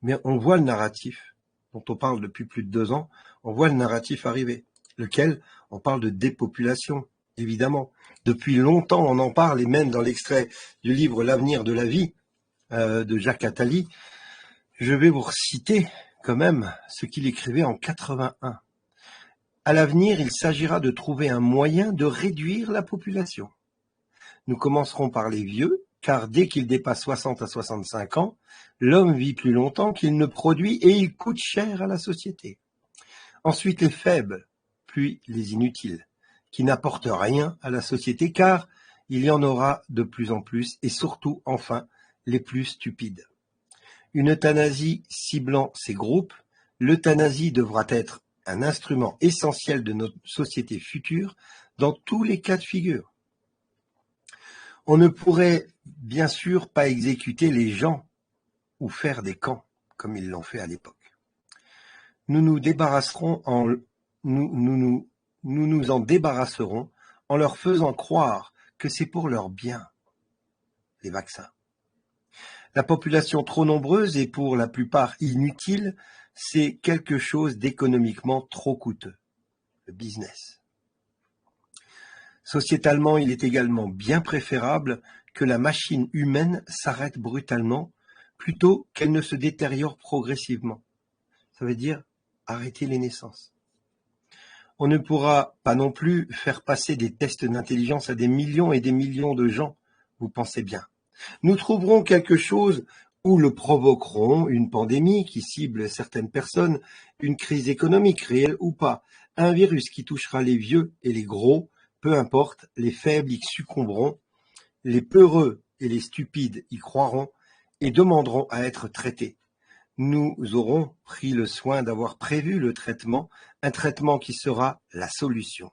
Mais on voit le narratif, dont on parle depuis plus de 2 ans, on voit le narratif arriver, lequel on parle de dépopulation, évidemment. Depuis longtemps, on en parle, et même dans l'extrait du livre L'avenir de la vie de Jacques Attali, je vais vous reciter quand même ce qu'il écrivait en 81. À l'avenir, il s'agira de trouver un moyen de réduire la population. Nous commencerons par les vieux, car dès qu'il dépasse 60 à 65 ans, l'homme vit plus longtemps qu'il ne produit et il coûte cher à la société. Ensuite les faibles, puis les inutiles, qui n'apportent rien à la société, car il y en aura de plus en plus, et surtout, enfin, les plus stupides. Une euthanasie ciblant ces groupes, l'euthanasie devra être un instrument essentiel de notre société future dans tous les cas de figure. On ne pourrait bien sûr pas exécuter les gens ou faire des camps, comme ils l'ont fait à l'époque. Nous nous en débarrasserons en leur faisant croire que c'est pour leur bien, les vaccins. La population trop nombreuse et pour la plupart inutile, c'est quelque chose d'économiquement trop coûteux, le business. Sociétalement, il est également bien préférable que la machine humaine s'arrête brutalement plutôt qu'elle ne se détériore progressivement. Ça veut dire arrêter les naissances. On ne pourra pas non plus faire passer des tests d'intelligence à des millions et des millions de gens, vous pensez bien. Nous trouverons quelque chose ou le provoquerons, une pandémie qui cible certaines personnes, une crise économique réelle ou pas, un virus qui touchera les vieux et les gros, peu importe, les faibles y succomberont, les peureux et les stupides y croiront et demanderont à être traités. Nous aurons pris le soin d'avoir prévu le traitement, un traitement qui sera la solution.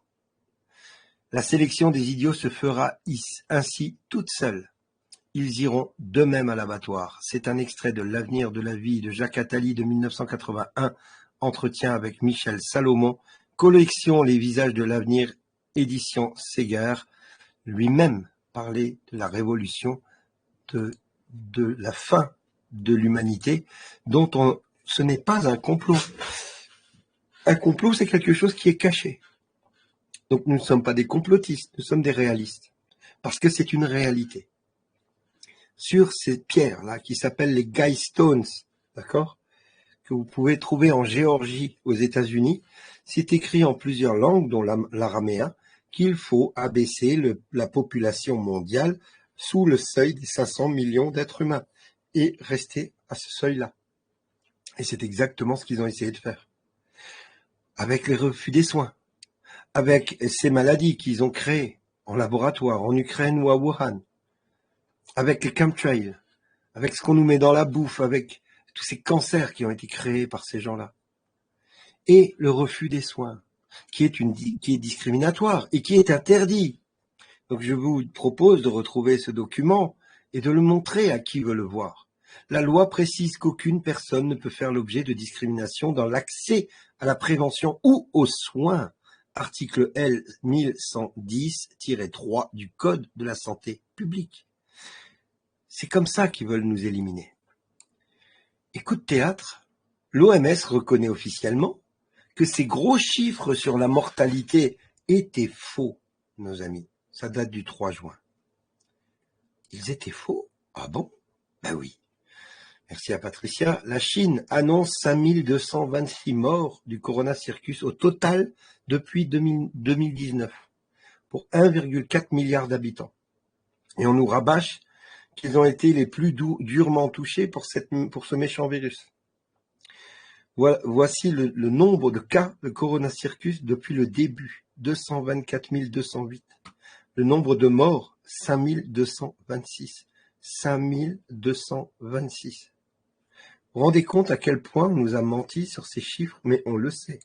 La sélection des idiots se fera ainsi toute seule. Ils iront d'eux-mêmes à l'abattoir. C'est un extrait de L'avenir de la vie de Jacques Attali de 1981, entretien avec Michel Salomon, collection Les visages de l'avenir, édition Séguer, lui-même parlait de la révolution, de la fin de l'humanité, dont ce n'est pas un complot. Un complot, c'est quelque chose qui est caché. Donc nous ne sommes pas des complotistes, nous sommes des réalistes, parce que c'est une réalité. Sur ces pierres-là, qui s'appellent les Guy Stones, d'accord, que vous pouvez trouver en Géorgie, aux États-Unis, c'est écrit en plusieurs langues, dont l'araméen, qu'il faut abaisser la population mondiale sous le seuil des 500 millions d'êtres humains et rester à ce seuil-là. Et c'est exactement ce qu'ils ont essayé de faire. Avec les refus des soins, avec ces maladies qu'ils ont créées en laboratoire, en Ukraine ou à Wuhan, avec les chemtrails, avec ce qu'on nous met dans la bouffe, avec tous ces cancers qui ont été créés par ces gens-là. Et le refus des soins, qui est discriminatoire et qui est interdit. Donc je vous propose de retrouver ce document et de le montrer à qui veut le voir. La loi précise qu'aucune personne ne peut faire l'objet de discrimination dans l'accès à la prévention ou aux soins. Article L 1110-3 du Code de la santé publique. C'est comme ça qu'ils veulent nous éliminer. Et coup de théâtre, l'OMS reconnaît officiellement que ces gros chiffres sur la mortalité étaient faux, nos amis. Ça date du 3 juin. Ils étaient faux? Ah bon? Ben oui. Merci à Patricia. La Chine annonce 5226 morts du coronavirus au total depuis 2019 pour 1,4 milliard d'habitants. Et on nous rabâche qu'ils ont été les plus durement touchés pour ce méchant virus. Voici le nombre de cas de coronavirus depuis le début, 224 208. Le nombre de morts, 5226. 5226. Vous vous rendez compte à quel point on nous a menti sur ces chiffres, mais on le sait.